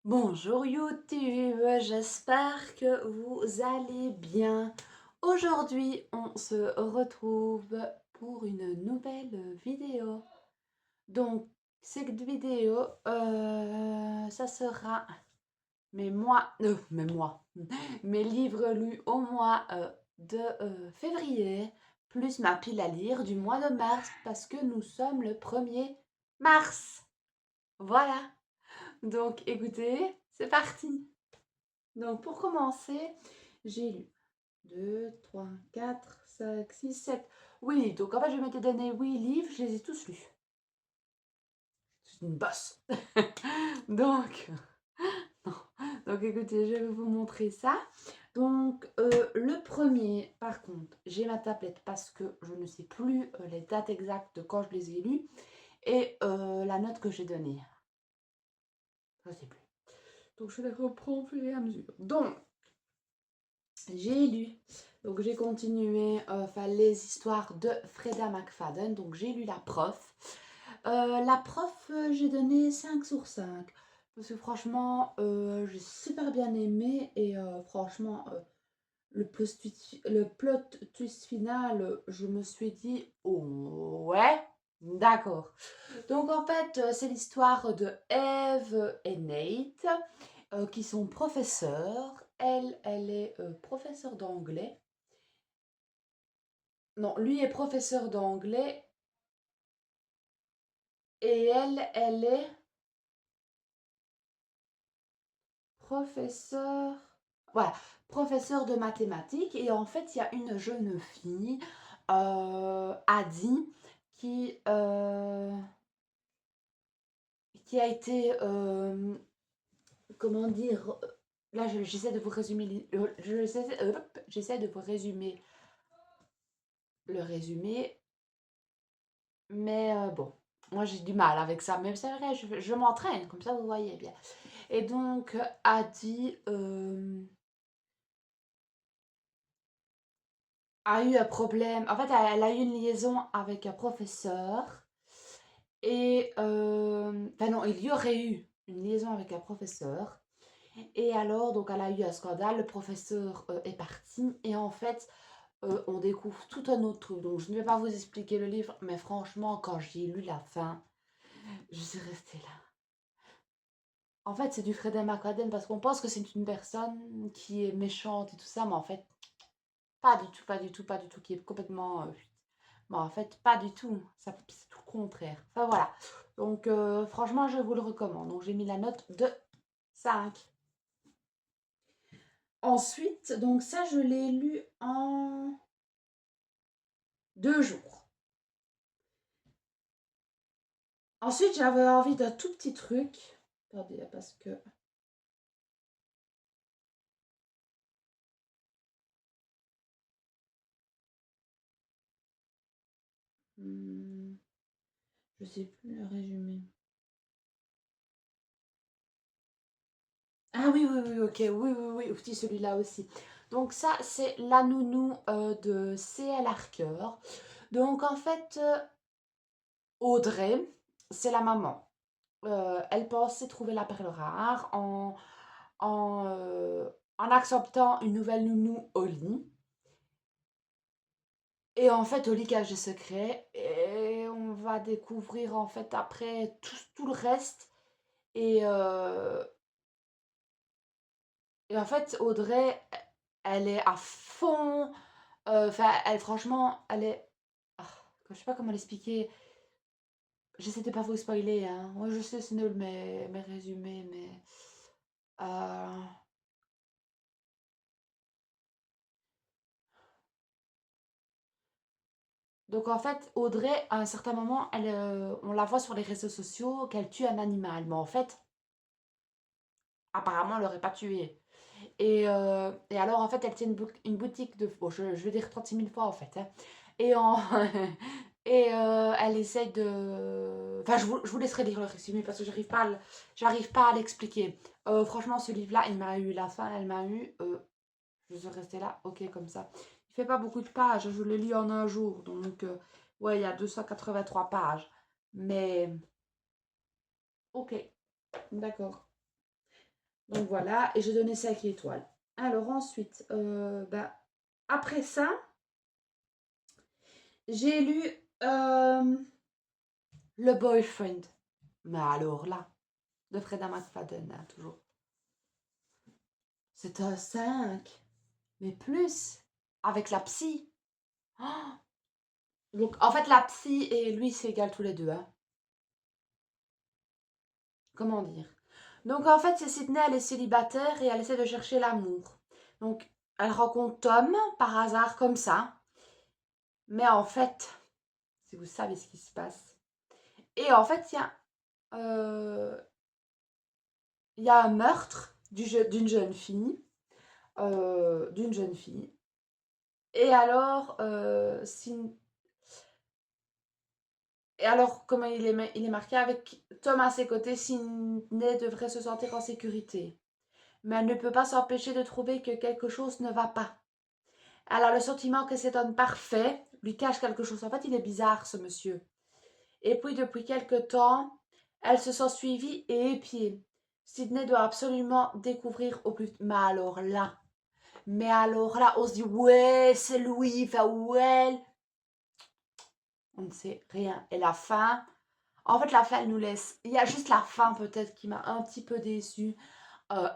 Bonjour YouTube, j'espère que vous allez bien. Aujourd'hui, on se retrouve pour une nouvelle vidéo. Donc, cette vidéo, ça sera mes livres lus au mois de février, plus ma pile à lire du mois de mars, parce que nous sommes le 1er mars. Voilà. Donc, écoutez, c'est parti. Donc, pour commencer, j'ai lu 2, 3, 4, 5, 6, 7. Oui, donc en fait, je m'étais donné 8 livres, je les ai tous lus. C'est une bosse. Donc, non. Donc, écoutez, je vais vous montrer ça. Donc, le premier, par contre, j'ai ma tablette parce que je ne sais plus les dates exactes de quand je les ai lus et la note que j'ai donnée. Je ne sais plus. Donc, je les reprends au fur et à mesure. Donc, j'ai lu, donc j'ai continué les histoires de Freda McFadden, donc j'ai lu La Prof. La Prof, j'ai donné 5 sur 5, parce que franchement, j'ai super bien aimé, et franchement, le plot twist final, je me suis dit, oh, ouais, d'accord. Donc en fait, c'est l'histoire de Eve et Nate qui sont professeurs. Elle est professeure d'anglais. Non, lui est professeur d'anglais et elle est professeure. Voilà, professeure de mathématiques. Et en fait, il y a une jeune fille, Adi, qui, qui a été, comment dire, là j'essaie de vous résumer, j'essaie de vous résumer le résumé, mais bon, moi j'ai du mal avec ça, mais c'est vrai, je m'entraîne, comme ça vous voyez bien. Et donc, Adi a eu un problème, en fait, elle a eu une liaison avec un professeur, et, enfin non, il y aurait eu une liaison avec un professeur, et alors, donc elle a eu un scandale, le professeur est parti, et en fait, on découvre tout un autre truc. Donc, je ne vais pas vous expliquer le livre, mais franchement, quand j'ai lu la fin, je suis restée là. En fait, c'est du Freddie McFadden parce qu'on pense que c'est une personne qui est méchante et tout ça, mais en fait, pas du tout, pas du tout, pas du tout, qui est complètement... mais en fait, pas du tout. Ça, c'est tout le contraire. Enfin, voilà. Donc, franchement, je vous le recommande. Donc, j'ai mis la note de 5. Ensuite, donc ça, je l'ai lu en 2 jours. Ensuite, j'avais envie d'un tout petit truc. Attendez, parce que... je sais plus le résumé. Ah oui, oui, oui, ok, oui, oui, oui, aussi celui-là aussi. Donc ça, c'est La Nounou de C.L. Harker. Donc en fait, Audrey, c'est la maman. Elle pensait trouver la perle rare en, euh, en acceptant une nouvelle nounou, Holly. Et en fait, Holly cache des secrets. Et on va découvrir en fait après tout le reste. Et, et en fait, Audrey, elle est à fond. Enfin, elle, franchement, elle est. Ah, je sais pas comment l'expliquer. J'essaie de pas vous spoiler, hein. Moi, je sais, c'est nul, mes résumés, mais. euh, Donc, en fait, Audrey, à un certain moment, on la voit sur les réseaux sociaux qu'elle tue un animal. Mais en fait, apparemment, elle l'aurait pas tué. Et alors, en fait, elle tient une boutique de... Bon, je vais dire 36 000 fois, en fait, hein. Et, en... elle essaie de... Enfin, je vous laisserai lire le résumé parce que j'arrive pas à l'expliquer. Franchement, ce livre-là, il m'a eu la fin, elle m'a eu... je suis restée là, ok, comme ça. Il fait pas beaucoup de pages, je le lis en un jour. Donc, ouais, il y a 283 pages. Mais, ok, d'accord. Donc voilà, et j'ai donné 5 étoiles. Alors ensuite, après ça, j'ai lu Le Boyfriend. Mais alors là, de Freda McFadden, hein, toujours. C'est un 5, mais plus, avec la psy. Oh, donc en fait, la psy et lui s'égalent tous les deux. Hein. Comment dire? Donc en fait, c'est Sydney, elle est célibataire et elle essaie de chercher l'amour. Donc elle rencontre Tom par hasard comme ça. Mais en fait, si vous savez ce qui se passe. Et en fait, euh, il y a un meurtre d'une jeune fille. D'une jeune fille. Et alors, et alors, comment il est marqué avec Tom à ses côtés, Sydney devrait se sentir en sécurité. Mais elle ne peut pas s'empêcher de trouver que quelque chose ne va pas. Elle a le sentiment que cet homme parfait lui cache quelque chose. En fait, il est bizarre, ce monsieur. Et puis, depuis quelque temps, elle se sent suivie et épiée. Sydney doit absolument découvrir au plus vite. Mais alors là, on se dit, ouais, c'est lui, enfin, ouais. On ne sait rien. Et la fin, en fait, la fin, elle nous laisse. Il y a juste la fin, peut-être, qui m'a un petit peu déçue.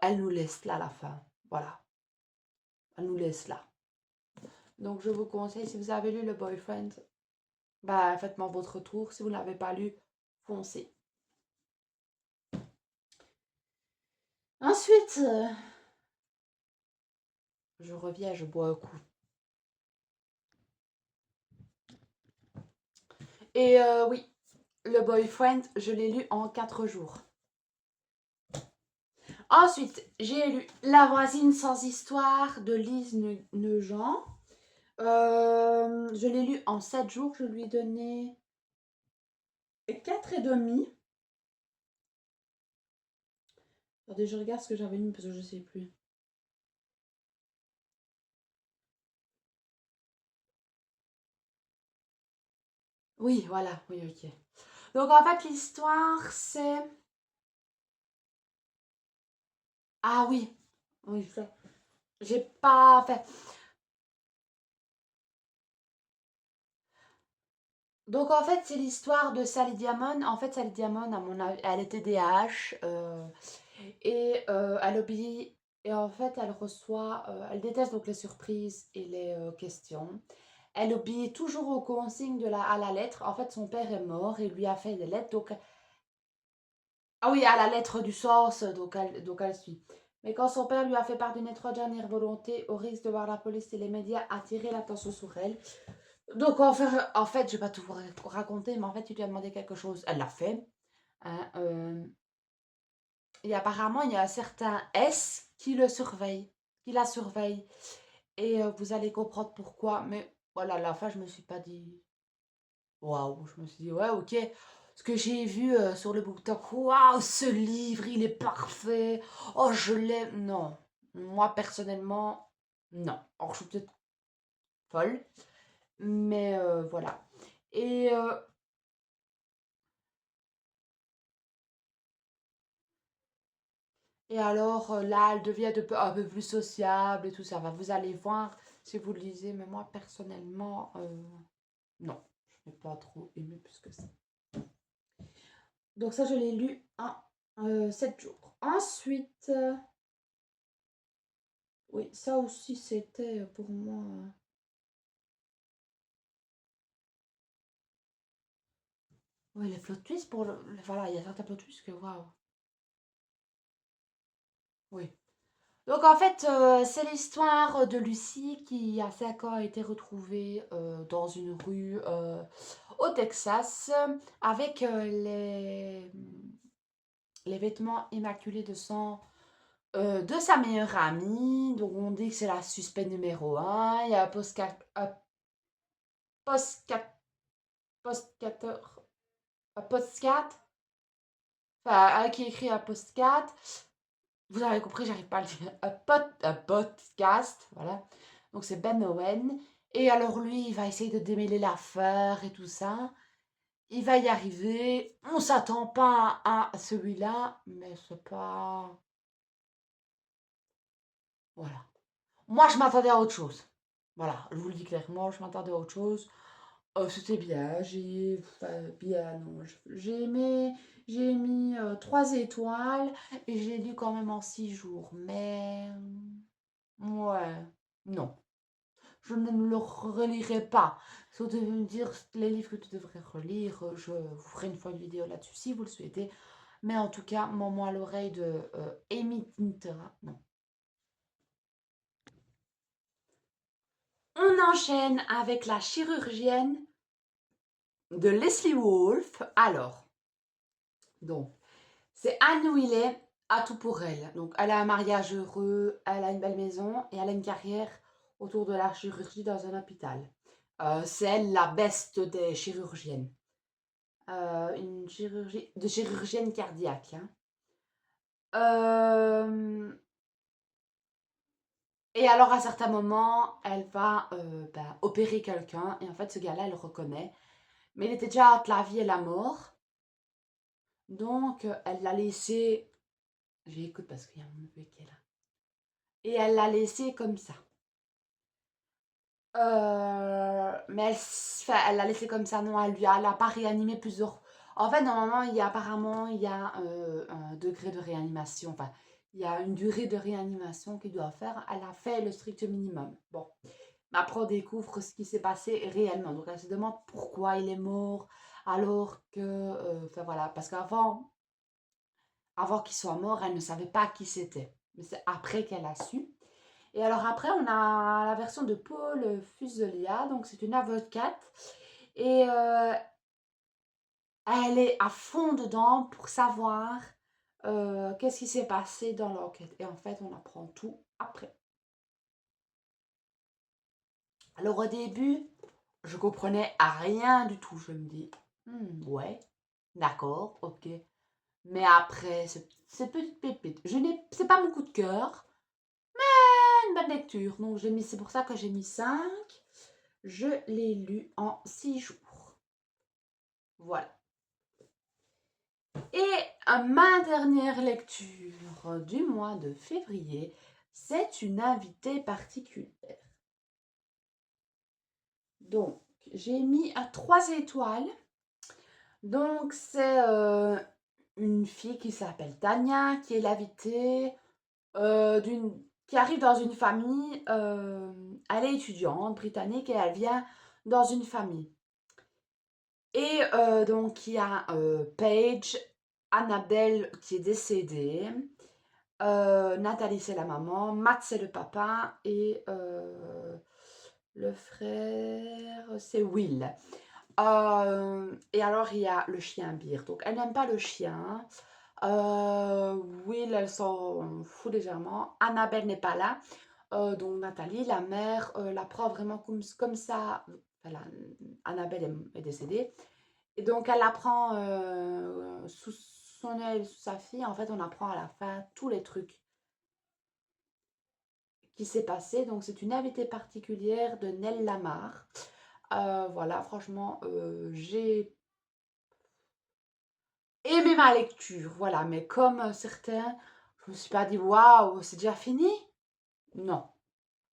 Elle nous laisse là, la fin. Voilà. Elle nous laisse là. Donc, je vous conseille, si vous avez lu Le Boyfriend, bah, faites-moi votre tour. Si vous ne l'avez pas lu, foncez. Ensuite, je reviens, je bois un coup. Et oui, Le Boyfriend, je l'ai lu en 4 jours. Ensuite, j'ai lu La voisine sans histoire de Lise Nogent. Je l'ai lu en 7 jours. Je lui ai donné 4,5. Attendez, je regarde ce que j'avais mis parce que je ne sais plus. Oui, voilà, oui, ok. Donc en fait, l'histoire, c'est... Ah oui, oui, ça. J'ai pas fait... Donc en fait, c'est l'histoire de Sally Diamond. En fait, Sally Diamond, à mon avis, elle est TDAH et elle obéit. Et en fait, elle reçoit, elle déteste donc les surprises et les questions. Elle obéit toujours aux consignes à la lettre. En fait, son père est mort et lui a fait des lettres. Donc, ah oui, à la lettre du sens, donc elle suit. Mais quand son père lui a fait part d'une étroite dernière volonté, au risque de voir la police et les médias attirer l'attention sur elle, donc, en fait, je vais pas tout vous raconter, mais en fait, il lui a demandé quelque chose. Elle l'a fait. Hein, et apparemment, il y a un certain S qui le surveille, qui la surveille. Et vous allez comprendre pourquoi. Mais voilà, à la fin, je me suis pas dit waouh. Je me suis dit ouais, ok. Ce que j'ai vu sur le BookTok, waouh, ce livre, il est parfait. Oh, je l'aime. Non, moi personnellement, non. Alors, je suis peut-être folle, mais voilà. Et Et alors, là, elle devient un peu plus sociable et tout ça. Vous allez voir si vous le lisez, mais moi, personnellement, non. Je n'ai pas trop aimé plus que ça. Donc ça, je l'ai lu en 7 jours. Ensuite, oui, ça aussi, c'était pour moi... Oui, les plot twists, voilà, il y a certains plot twists que, waouh. Oui. Donc en fait, c'est l'histoire de Lucie qui, à 5 ans, a été retrouvée dans une rue au Texas avec les vêtements immaculés de sang de sa meilleure amie. Donc on dit que c'est la suspect numéro un. Il y a postcat, postcateur, un postcat, enfin, qui écrit un postcat. Vous avez compris, j'arrive pas à le dire. Un podcast, voilà. Donc c'est Ben Owen. Et alors lui, il va essayer de démêler l'affaire et tout ça. Il va y arriver. On s'attend pas à celui-là, mais c'est pas... Voilà. Moi, je m'attendais à autre chose. Voilà, je vous le dis clairement, je m'attendais à autre chose. C'était bien, bien, non, j'ai mis 3 étoiles et j'ai lu quand même en 6 jours. Mais, ouais, non, je ne le relirai pas. Si vous devez me dire les livres que tu devrais relire, je vous ferai une fois une vidéo là-dessus si vous le souhaitez. Mais en tout cas, Maman à l'oreille de Amy Tintera, non. On enchaîne avec La chirurgienne de Leslie Wolfe. Alors, donc, c'est Anne Wiley, à tout pour elle. Donc, elle a un mariage heureux, elle a une belle maison et elle a une carrière autour de la chirurgie dans un hôpital. C'est elle la beste des chirurgiennes. Une chirurgienne cardiaque, hein. Et alors, à certains moments, elle va opérer quelqu'un et en fait, ce gars-là, elle le reconnaît. Mais il était déjà entre la vie et la mort. Donc, elle l'a laissé. J'écoute parce qu'il y a mon neveu qui est là. Et elle l'a laissé comme ça. Mais elle l'a laissé comme ça, non, elle a pas réanimé plusieurs. En fait, normalement, apparemment, il y a un degré de réanimation. Enfin, il y a une durée de réanimation qu'il doit faire. Elle a fait le strict minimum. Bon. Mais après, on découvre ce qui s'est passé réellement. Donc, elle se demande pourquoi il est mort. Alors que. Enfin, voilà. Parce avant qu'il soit mort, elle ne savait pas qui c'était. Mais c'est après qu'elle a su. Et alors après, on a la version de Paul Fuselia, donc c'est une avocate. Et elle est à fond dedans pour savoir qu'est-ce qui s'est passé dans l'enquête. Et en fait, on apprend tout après. Alors au début, je comprenais rien du tout. Je me dis, ouais, d'accord, ok. Mais après, cette petite pépite, c'est pas mon coup de cœur, mais une bonne lecture. Donc c'est pour ça que j'ai mis 5. Je l'ai lu en 6 jours. Voilà. Et ma dernière lecture du mois de février, c'est une invitée particulière. Donc, j'ai mis à 3 étoiles. Donc, c'est une fille qui s'appelle Tania, qui est l'invitée qui arrive dans une famille. Elle est étudiante britannique et elle vient dans une famille. Et donc, il y a Paige, Annabelle qui est décédée, Nathalie c'est la maman, Matt c'est le papa et le frère c'est Will. Et alors, il y a le chien Beer. Donc, elle n'aime pas le chien. Will, elle s'en fout légèrement. Annabelle n'est pas là. Donc, Nathalie, la mère, la prend vraiment comme ça. Enfin, Annabelle est décédée. Et donc, elle apprend sous son œil, sous sa fille. En fait, on apprend à la fin tous les trucs qui s'est passé. Donc, c'est une invitée particulière de Nell Lamar. Voilà, franchement, j'ai aimé ma lecture. Voilà, mais comme certains, je me suis pas dit waouh, c'est déjà fini. Non,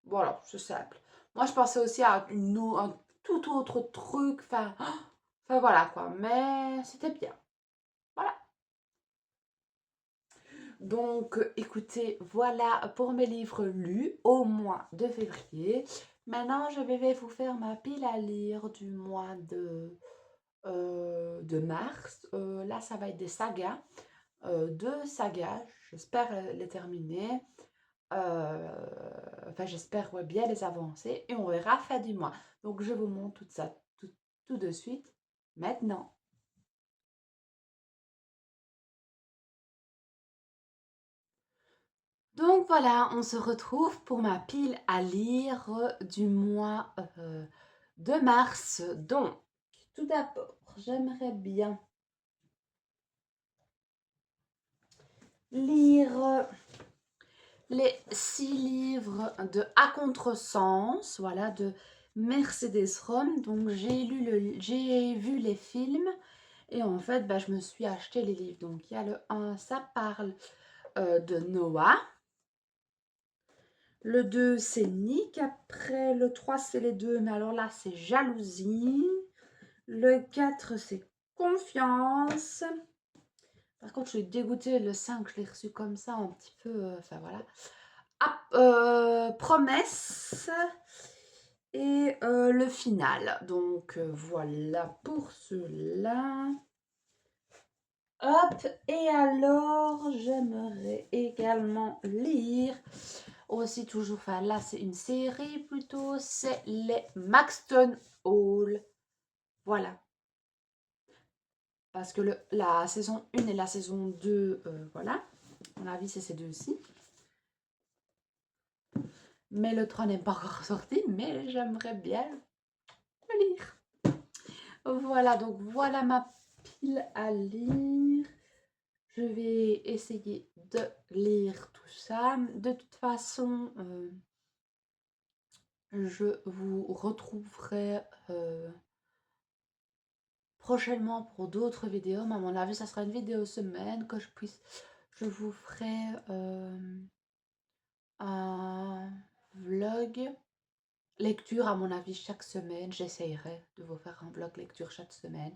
voilà, c'est simple. Moi, je pensais aussi à un tout autre truc. Enfin voilà quoi, mais c'était bien. Voilà. Donc, écoutez, voilà pour mes livres lus au mois de février. Maintenant, je vais vous faire ma pile à lire du mois de mars. Là, ça va être des sagas. 2 sagas, j'espère les terminer. Enfin, j'espère ouais, bien les avancer. Et on verra fin du mois. Donc, je vous montre tout ça tout de suite, maintenant. Donc voilà, on se retrouve pour ma pile à lire du mois de mars. Donc, tout d'abord, j'aimerais bien lire les 6 livres de À contresens, voilà, de Mercedes Rom. Donc j'ai vu les films et en fait, bah, je me suis acheté les livres. Donc il y a le 1, ça parle de Noah. Le 2, c'est Nick. Après, le 3, c'est les deux. Mais alors là, c'est jalousie. Le 4, c'est confiance. Par contre, je suis dégoûtée. Le 5, je l'ai reçu comme ça, un petit peu... Enfin, voilà. Ah, promesse. Et le final. Donc, voilà pour cela. Hop, et alors, j'aimerais également lire aussi toujours, enfin là c'est une série plutôt, c'est les Maxton Hall. Voilà. Parce que la saison 1 et la saison 2, voilà. À mon avis, c'est ces deux-ci. Mais le 3 n'est pas encore sorti, mais j'aimerais bien le lire. Voilà, donc voilà ma pile à lire. Je vais essayer de lire tout ça. De toute façon, je vous retrouverai prochainement pour d'autres vidéos. Mais à mon avis, ça sera une vidéo semaine que je vous ferai un vlog lecture à mon avis chaque semaine. J'essayerai de vous faire un vlog lecture chaque semaine.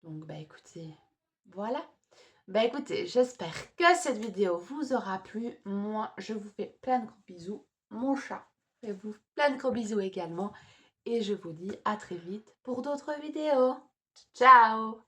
Donc, bah écoutez, voilà. Bah écoutez, j'espère que cette vidéo vous aura plu. Moi, je vous fais plein de gros bisous. Mon chat fait vous plein de gros bisous également. Et je vous dis à très vite pour d'autres vidéos. Ciao!